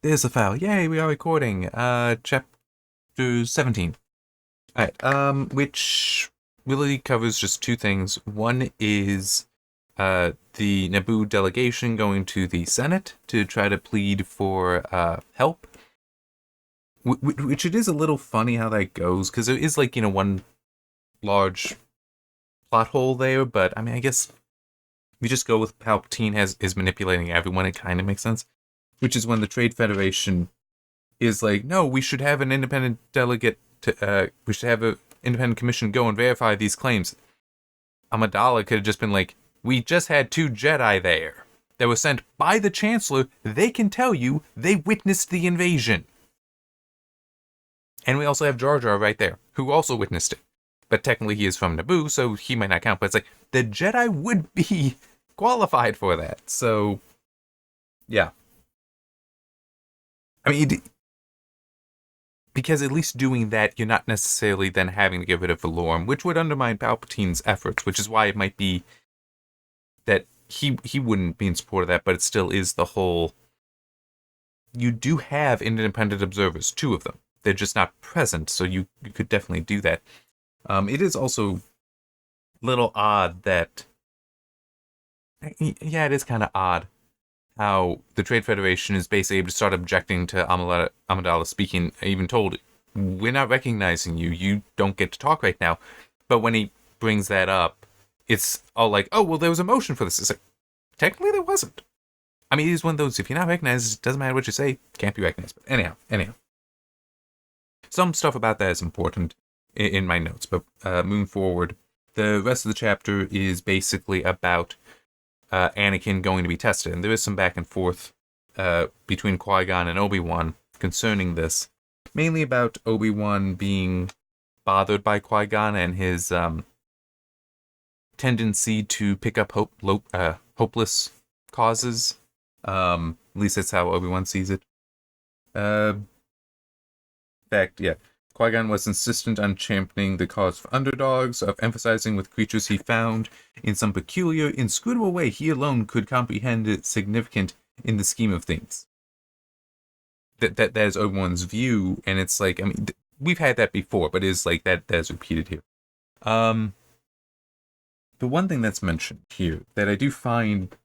There's the file. Yay, we are recording. Chapter 17. Alright, which really covers just two things. One is the Naboo delegation going to the Senate to try to plead for help. Which it is a little funny how that goes, because there is one large plot hole there, but I mean, I guess we just go with Palpatine is manipulating everyone. It kind of makes sense. Which is when the Trade Federation is like, no, we should have an independent delegate we should have an independent commission go and verify these claims. Amidala could have just been like, we just had two Jedi there that were sent by the Chancellor. They can tell you they witnessed the invasion. And we also have Jar Jar right there, who also witnessed it. But technically he is from Naboo, so he might not count. But it's like, the Jedi would be qualified for that. So, yeah. I mean, because at least doing that, you're not necessarily then having to get rid of Valorum, which would undermine Palpatine's efforts, which is why it might be that he wouldn't be in support of that, but it still is the whole... You do have independent observers, two of them. They're just not present, so you could definitely do that. It is also a little odd that... Yeah, it is kind of odd how the Trade Federation is basically able to start objecting to Amidala speaking, even told, we're not recognizing you, you don't get to talk right now. But when he brings that up, it's all like, oh, well, there was a motion for this. It's like, technically there wasn't. I mean, it is one of those, if you're not recognized, it doesn't matter what you say, can't be recognized. But anyhow. Some stuff about that is important in my notes, but moving forward, the rest of the chapter is basically about Anakin going to be tested. And there is some back and forth between Qui-Gon and Obi-Wan concerning this. Mainly about Obi-Wan being bothered by Qui-Gon and his tendency to pick up hopeless causes. At least that's how Obi-Wan sees it. In fact, yeah. Qui-Gon was insistent on championing the cause for underdogs, of emphasizing with creatures he found in some peculiar, inscrutable way he alone could comprehend it significant in the scheme of things. That is Obi-Wan's view, and it's like, I mean, we've had that before, but it's like that's repeated here. The one thing that's mentioned here that I do find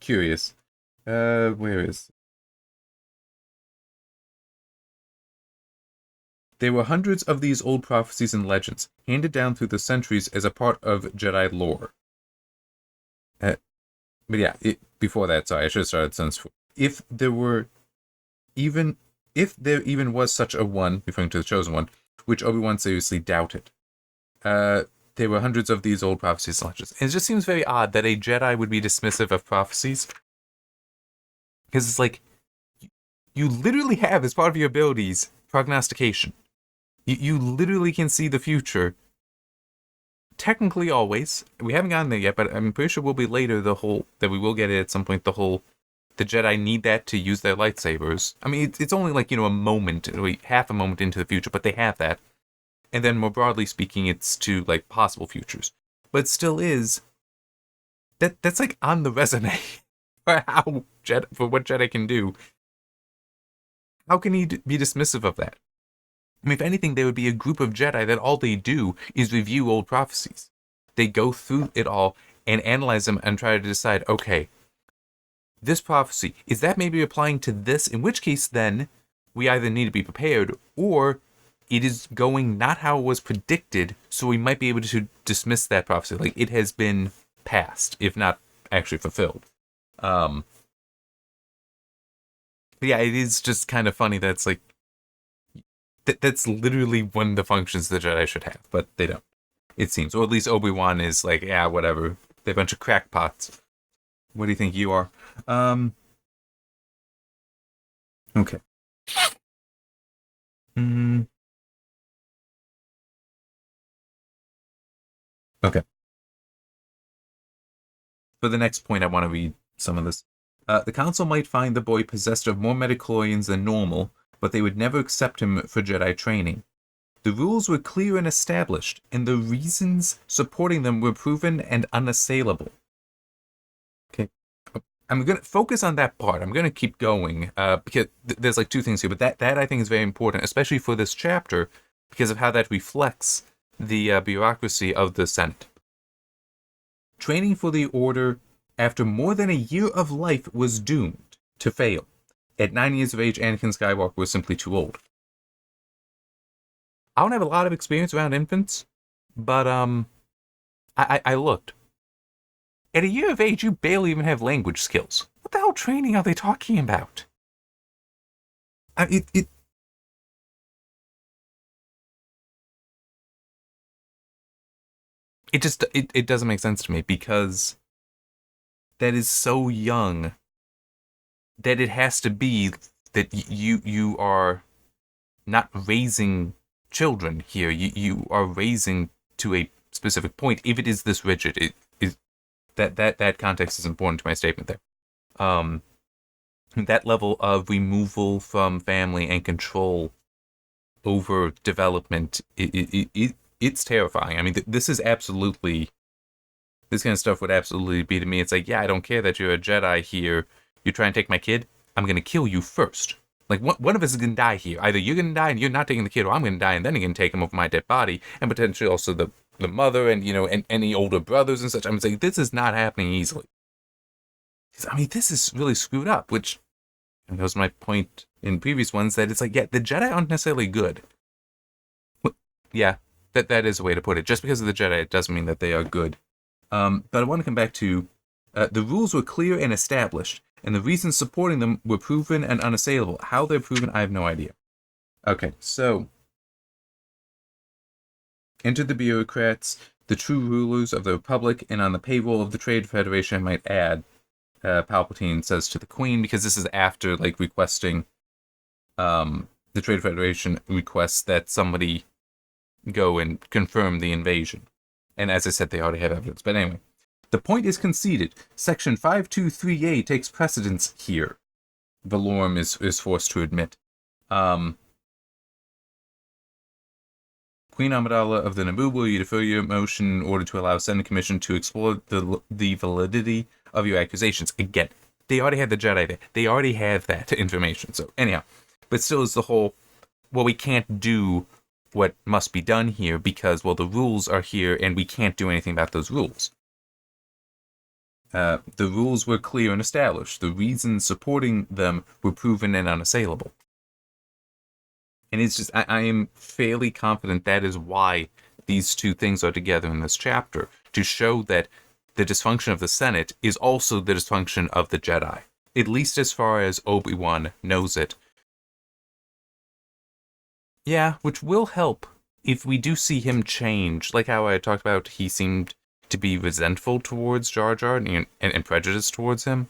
curious, where is... There were hundreds of these old prophecies and legends, handed down through the centuries as a part of Jedi lore. But yeah, before that, sorry, I should have started sentence 4. If there even was such a one, referring to the Chosen One, which Obi-Wan seriously doubted, there were hundreds of these old prophecies and legends. And it just seems very odd that a Jedi would be dismissive of prophecies. Because it's like, you literally have, as part of your abilities, prognostication. You literally can see the future. Technically always. We haven't gotten there yet, but I'm pretty sure we'll be later that we will get it at some point, the Jedi need that to use their lightsabers. I mean, it's only like, a moment, half a moment into the future, but they have that. And then more broadly speaking, it's to like possible futures. But it still is, that's like on the resume for what Jedi can do. How can he be dismissive of that? I mean, if anything, there would be a group of Jedi that all they do is review old prophecies. They go through it all and analyze them and try to decide, okay, this prophecy, is that maybe applying to this? In which case, then, we either need to be prepared, or it is going not how it was predicted, so we might be able to dismiss that prophecy. Like, it has been passed, if not actually fulfilled. But yeah, it is just kind of funny that it's like, that's literally one of the functions the Jedi should have, but they don't, it seems. Or at least Obi-Wan is like, yeah, whatever. They're a bunch of crackpots. What do you think you are? Okay. Okay. For the next point, I want to read some of this. The Council might find the boy possessed of more midichlorians than normal, but they would never accept him for Jedi training. The rules were clear and established, and the reasons supporting them were proven and unassailable. Okay. I'm going to focus on that part. I'm going to keep going because there's like two things here, but that I think is very important, especially for this chapter, because of how that reflects the bureaucracy of the Senate. Training for the Order after more than a year of life was doomed to fail. At 9 years of age, Anakin Skywalker was simply too old. I don't have a lot of experience around infants, but I looked. At a year of age, you barely even have language skills. What the hell training are they talking about? It just it doesn't make sense to me, because that is so young that it has to be that you are not raising children here. You are raising to a specific point. If it is this rigid, it is that context is important to my statement there. That level of removal from family and control over development, it's terrifying. I mean, this is absolutely, this kind of stuff would absolutely be to me. It's like, yeah, I don't care that you're a Jedi here. You try and take my kid, I'm going to kill you first. Like, one of us is going to die here. Either you're going to die and you're not taking the kid, or I'm going to die and then you're going to take him over my dead body, and potentially also the mother and, and any older brothers and such. I'm saying this is not happening easily. I mean, this is really screwed up, which, and that was my point in previous ones, that it's like, yeah, the Jedi aren't necessarily good. Yeah, that is a way to put it. Just because of the Jedi, it doesn't mean that they are good. But I want to come back to, the rules were clear and established, and the reasons supporting them were proven and unassailable. How they're proven, I have no idea. Okay, so, enter the bureaucrats, the true rulers of the Republic, and on the payroll of the Trade Federation, I might add, Palpatine says to the Queen, because this is after, like, requesting, the Trade Federation requests that somebody go and confirm the invasion. And as I said, they already have evidence. But anyway, the point is conceded. Section 523A takes precedence here, Valorum is forced to admit. Queen Amidala of the Naboo, will you defer your motion in order to allow Senate Commission to explore the validity of your accusations? Again, they already had the Jedi there. They already have that information. So anyhow, but still is the whole, well, we can't do what must be done here because, well, the rules are here and we can't do anything about those rules. The rules were clear and established. The reasons supporting them were proven and unassailable. And it's just, I am fairly confident that is why these two things are together in this chapter, to show that the dysfunction of the Senate is also the dysfunction of the Jedi, at least as far as Obi-Wan knows it. Yeah, which will help if we do see him change, like how I talked about he seemed to be resentful towards Jar Jar and prejudiced towards him.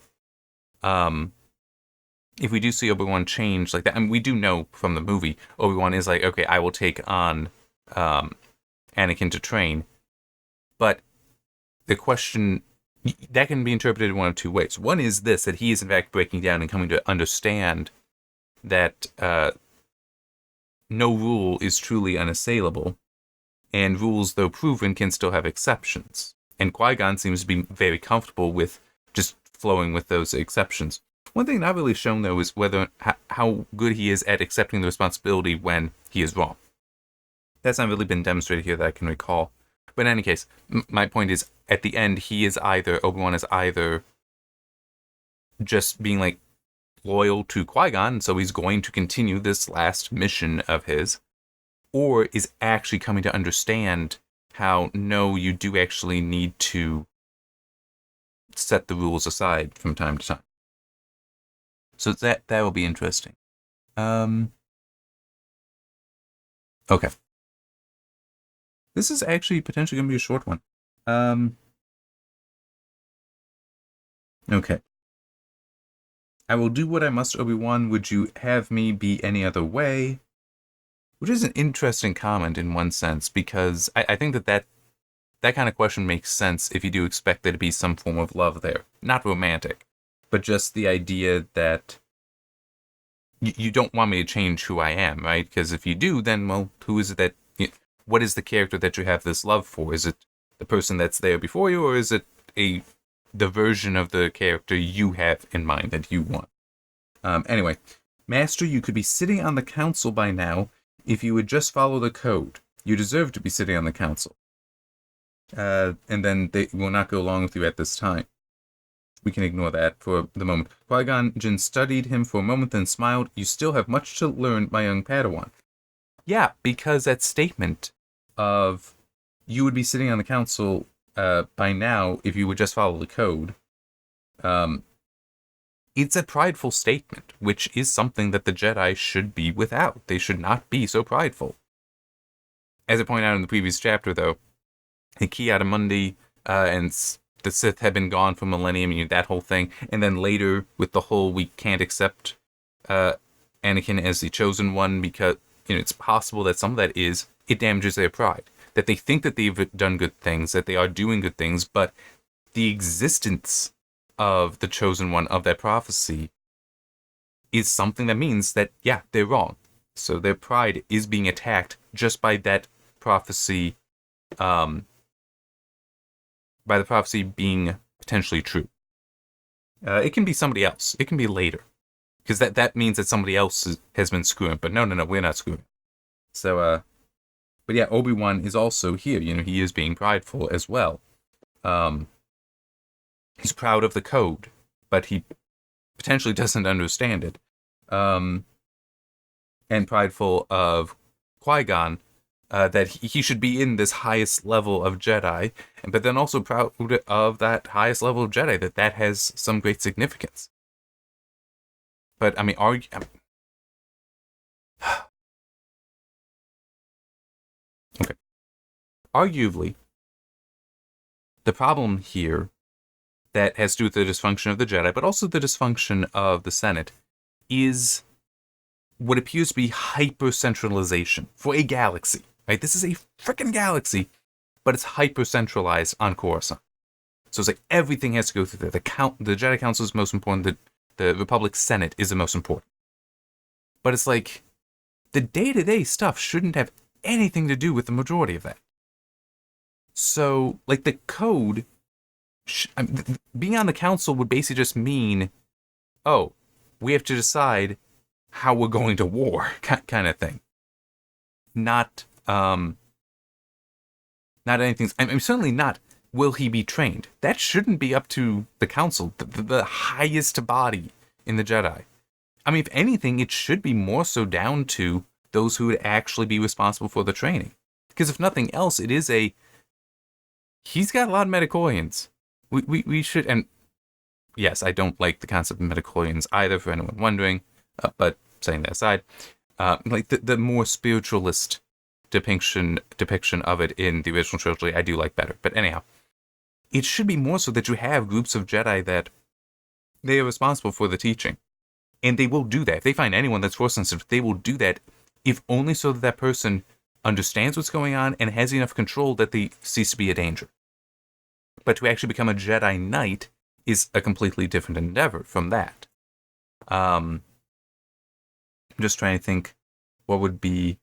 If we do see Obi-Wan change like that, and we do know from the movie, Obi-Wan is like, okay, I will take on Anakin to train. But the question, that can be interpreted in one of two ways. One is this, that he is in fact breaking down and coming to understand that no rule is truly unassailable, and rules, though proven, can still have exceptions. And Qui-Gon seems to be very comfortable with just flowing with those exceptions. One thing not really shown, though, is how good he is at accepting the responsibility when he is wrong. That's not really been demonstrated here that I can recall. But in any case, my point is, at the end, Obi-Wan is either just being, like, loyal to Qui-Gon, so he's going to continue this last mission of his, or is actually coming to understand how, no, you do actually need to set the rules aside from time to time. So that will be interesting. Okay. This is actually potentially going to be a short one. Okay. I will do what I must, Obi-Wan. Would you have me be any other way? Which is an interesting comment in one sense, because I think that kind of question makes sense if you do expect there to be some form of love there. Not romantic, but just the idea that you don't want me to change who I am, right? Because if you do, then, well, who is it that, what is the character that you have this love for? Is it the person that's there before you, or is it a the version of the character you have in mind that you want. Anyway, Master, you could be sitting on the council by now if you would just follow the code. You deserve to be sitting on the council. And then they will not go along with you at this time. We can ignore that for the moment. Qui-Gon Jinn studied him for a moment, then smiled. You still have much to learn, my young Padawan. Yeah, because that statement of you would be sitting on the council by now if you would just follow the code, it's a prideful statement, which is something that the Jedi should be without. They should not be so prideful. As I pointed out in the previous chapter, though, the Ki-Adi-Mundi and the Sith had been gone for millennium, that whole thing. And then later, with the whole we can't accept Anakin as the chosen one because it's possible that some of that is it damages their pride. That they think that they've done good things, that they are doing good things, but the existence of the chosen one of that prophecy is something that means that, yeah, they're wrong. So their pride is being attacked just by that prophecy, by the prophecy being potentially true. It can be somebody else. It can be later. Because that means that somebody else has been screwing. But no, we're not screwing. So, but yeah, Obi-Wan is also here. He is being prideful as well. He's proud of the code, but he potentially doesn't understand it. And prideful of Qui-Gon, that he should be in this highest level of Jedi, but then also proud of that highest level of Jedi, that has some great significance. But, I mean, okay. Arguably, the problem here that has to do with the dysfunction of the Jedi, but also the dysfunction of the Senate, is what appears to be hyper-centralization for a galaxy. Right? This is a freaking galaxy, but it's hyper-centralized on Coruscant. So it's like everything has to go through there. The Jedi Council is most important. The Republic Senate is the most important. But it's like the day-to-day stuff shouldn't have anything to do with the majority of that. So, like, the code, being on the council would basically just mean, oh, we have to decide how we're going to war, kind of thing. Not anything. I'm certainly not, will he be trained? That shouldn't be up to the council, the highest body in the Jedi. I mean, if anything, it should be more so down to those who would actually be responsible for the training. Because if nothing else, it is he's got a lot of midichlorians. We should, and yes, I don't like the concept of midichlorians either, for anyone wondering, but setting that aside, like the more spiritualist depiction of it in the original trilogy, I do like better. But anyhow, it should be more so that you have groups of Jedi that they are responsible for the teaching. And they will do that. If they find anyone that's force sensitive, they will do that, if only so that person understands what's going on and has enough control that they cease to be a danger. But to actually become a Jedi Knight is a completely different endeavor from that. I'm just trying to think what would be...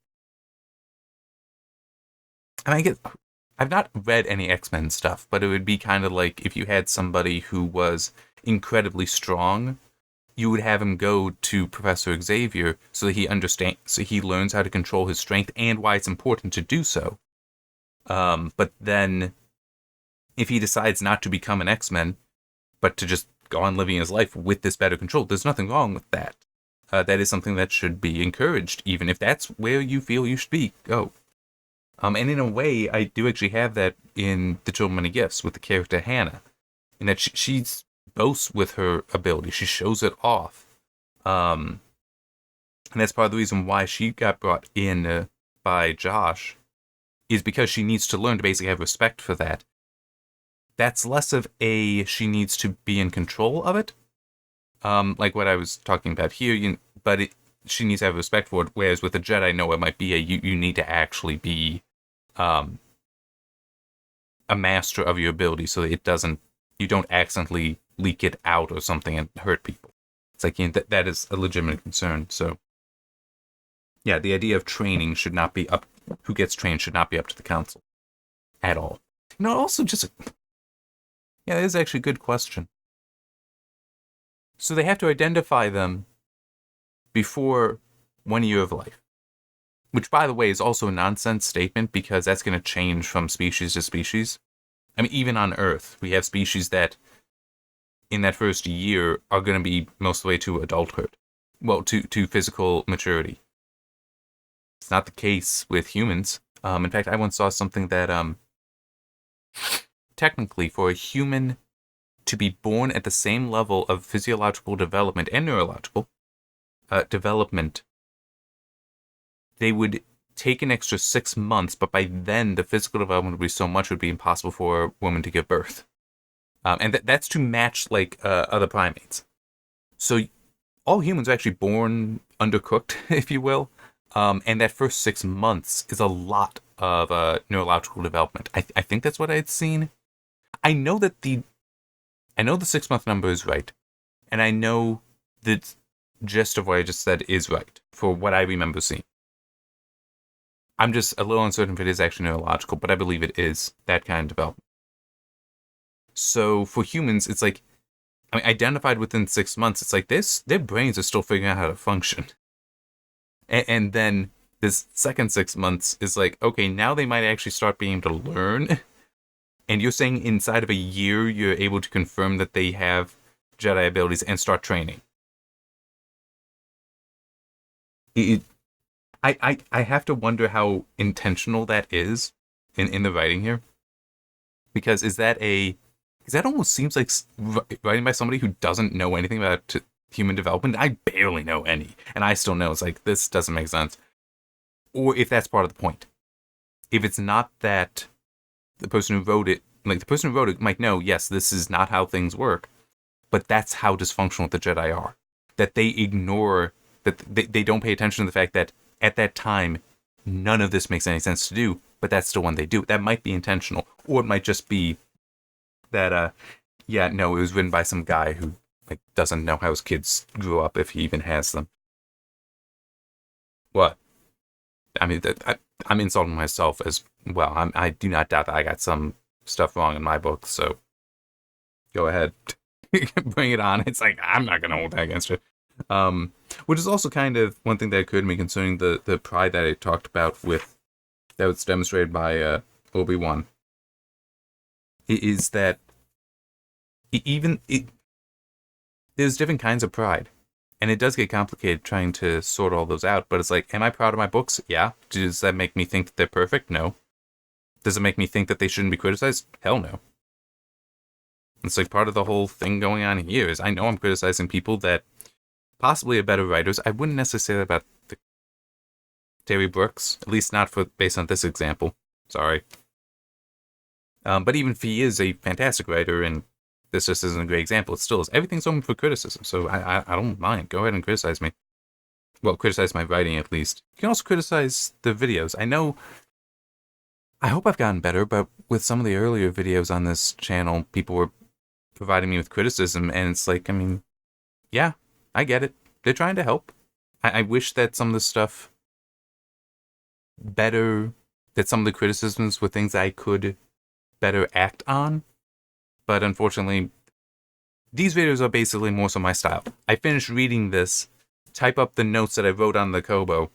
I've not read any X-Men stuff, but it would be kind of like if you had somebody who was incredibly strong, you would have him go to Professor Xavier so that he learns how to control his strength and why it's important to do so. But then, if he decides not to become an X-Men, but to just go on living his life with this better control, there's nothing wrong with that. That is something that should be encouraged, even if that's where you feel you should be. Go. And in a way, I do actually have that in The Children of Many Gifts with the character Hannah, in that she's boasts with her ability. She shows it off. And that's part of the reason why she got brought in by Josh, is because she needs to learn to basically have respect for that. That's less of she needs to be in control of it, like what I was talking about here, but she needs to have respect for it, whereas with the Jedi, no, it might be you need to actually be a master of your ability so that you don't accidentally leak it out or something and hurt people. It's like, that is a legitimate concern. So, yeah, the idea of training should not be who gets trained should not be up to the council at all. Also just, Yeah, that is actually a good question. So they have to identify them before 1 year of life. Which, by the way, is also a nonsense statement because that's going to change from species to species. I mean, even on Earth, we have species that in that first year are going to be most of the way to adulthood. Well, to physical maturity. It's not the case with humans. In fact, I once saw something that technically for a human to be born at the same level of physiological development and neurological development, they would take an extra 6 months, but by then the physical development would be so much it would be impossible for a woman to give birth. And that's to match like other primates. So all humans are actually born undercooked, if you will. And that first 6 months is a lot of neurological development. I think that's what I had seen. I know the 6 month number is right, and I know the gist of what I just said is right for what I remember seeing. I'm just a little uncertain if it is actually neurological, but I believe it is that kind of development. So for humans, it's like, I mean, identified within 6 months, it's like this, their brains are still figuring out how to function. And then this second 6 months is like, okay, now they might actually start being able to learn. And you're saying inside of a year, you're able to confirm that they have Jedi abilities and start training. I have to wonder how intentional that is in the writing here. Because that almost seems like writing by somebody who doesn't know anything about human development. I barely know any. And I still know it's like, this doesn't make sense. Or if that's part of the point. If it's not that the person who wrote it might know, yes, this is not how things work. But that's how dysfunctional the Jedi are. That they ignore, that they don't pay attention to the fact that at that time, none of this makes any sense to do, but that's the one they do. That might be intentional. Or it might just be that, it was written by some guy who like doesn't know how his kids grew up, if he even has them. What? I mean, I'm insulting myself as well. I do not doubt that I got some stuff wrong in my book, so go ahead. Bring it on. It's like, I'm not going to hold that against you. Which is also kind of one thing that occurred to me concerning the pride that I talked about that was demonstrated by Obi-Wan. Is that there's different kinds of pride. And it does get complicated trying to sort all those out, but it's like, am I proud of my books? Yeah. Does that make me think that they're perfect? No. Does it make me think that they shouldn't be criticized? Hell no. It's like part of the whole thing going on here is I know I'm criticizing people that possibly are better writers. I wouldn't necessarily say that about Terry Brooks, at least not based on this example. Sorry. But even if he is a fantastic writer and this just isn't a great example, it still is. Everything's open for criticism, so I don't mind. Go ahead and criticize me. Well, criticize my writing at least. You can also criticize the videos. I hope I've gotten better, but with some of the earlier videos on this channel, people were providing me with criticism, and it's like, I mean, yeah, I get it. They're trying to help. I wish that some of the stuff that some of the criticisms were things I could better act on. But unfortunately, these videos are basically more so my style. I finish reading this, type up the notes that I wrote on the Kobo,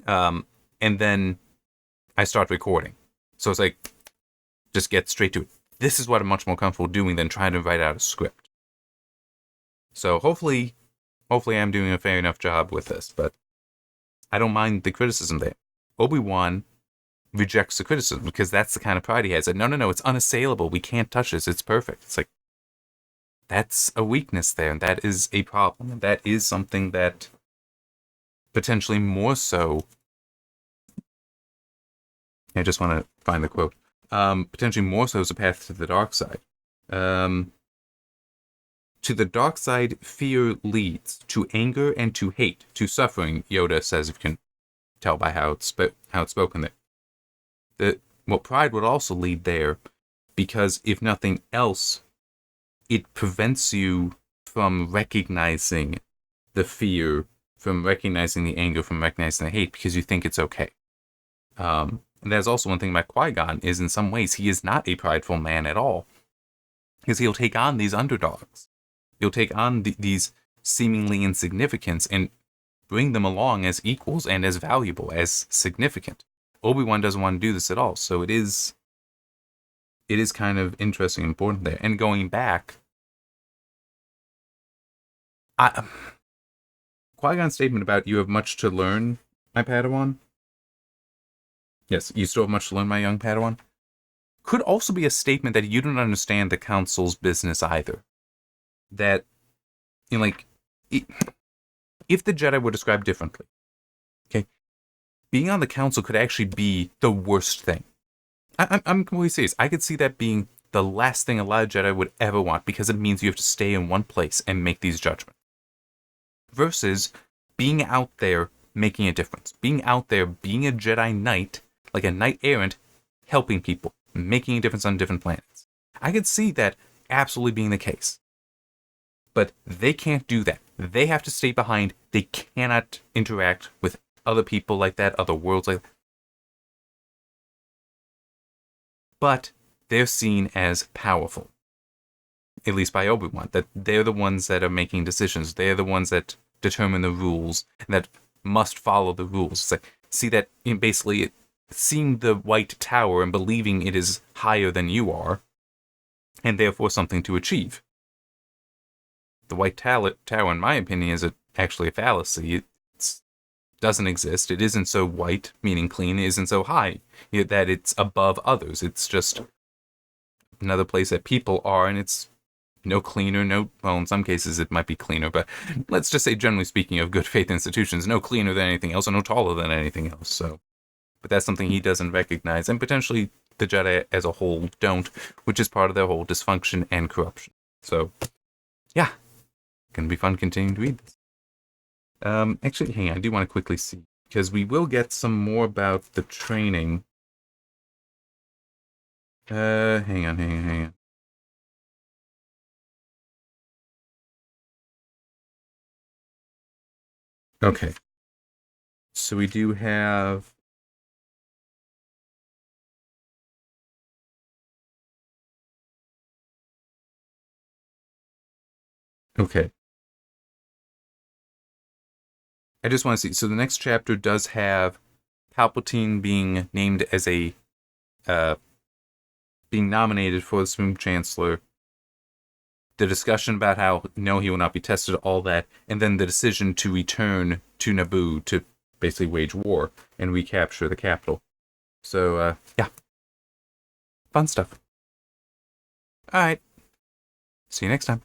and then I start recording. So it's like, just get straight to it. This is what I'm much more comfortable doing than trying to write out a script. So hopefully I'm doing a fair enough job with this, but I don't mind the criticism there. Obi-Wan rejects the criticism because that's the kind of pride he has. And no, it's unassailable. We can't touch this. It's perfect. It's like, that's a weakness there, and that is a problem. And that is something that potentially more so, I just want to find the quote, potentially more so is a path to the dark side. To the dark side, fear leads to anger and to hate, to suffering, Yoda says, if you can tell by how it's spoken there. Pride would also lead there, because if nothing else, it prevents you from recognizing the fear, from recognizing the anger, from recognizing the hate, because you think it's okay. And that's also one thing about Qui-Gon, is in some ways he is not a prideful man at all. Because he'll take on these underdogs. He'll take on these seemingly insignificants and bring them along as equals and as valuable, as significant. Obi-Wan doesn't want to do this at all, so it is kind of interesting and important there. And going back, Qui-Gon's statement about you have much to learn, my Padawan. Yes, you still have much to learn, my young Padawan. Could also be a statement that you don't understand the Council's business either. That, you know, like, if the Jedi were described differently, okay, being on the Council could actually be the worst thing. I'm completely serious. I could see that being the last thing a lot of Jedi would ever want, because it means you have to stay in one place and make these judgments. Versus being out there making a difference. Being out there, being a Jedi Knight, like a Knight Errant, helping people, making a difference on different planets. I could see that absolutely being the case. But they can't do that. They have to stay behind. They cannot interact with other people like that, other worlds like that. But they're seen as powerful. At least by Obi-Wan. That they're the ones that are making decisions. They're the ones that determine the rules, and that must follow the rules. It's like, see that, you know, basically seeing the White Tower and believing it is higher than you are, and therefore something to achieve. The White Tower, in my opinion, is actually a fallacy. It doesn't exist. It isn't so white, meaning clean. It isn't so high, that it's above others. It's just another place that people are, and it's no cleaner, well, in some cases it might be cleaner, but let's just say, generally speaking, of good faith institutions, no cleaner than anything else, and no taller than anything else. So, but that's something he doesn't recognize, and potentially the Jedi as a whole don't, which is part of their whole dysfunction and corruption. So, yeah, gonna be fun continuing to read this. Actually, hang on, I do want to quickly see, because we will get some more about the training. Hang on. Okay. So we do have... Okay. I just want to see. So the next chapter does have Palpatine being named as a... being nominated for the Supreme Chancellor. The discussion about how, no, he will not be tested, all that. And then the decision to return to Naboo to basically wage war and recapture the capital. So, yeah. Fun stuff. Alright. See you next time.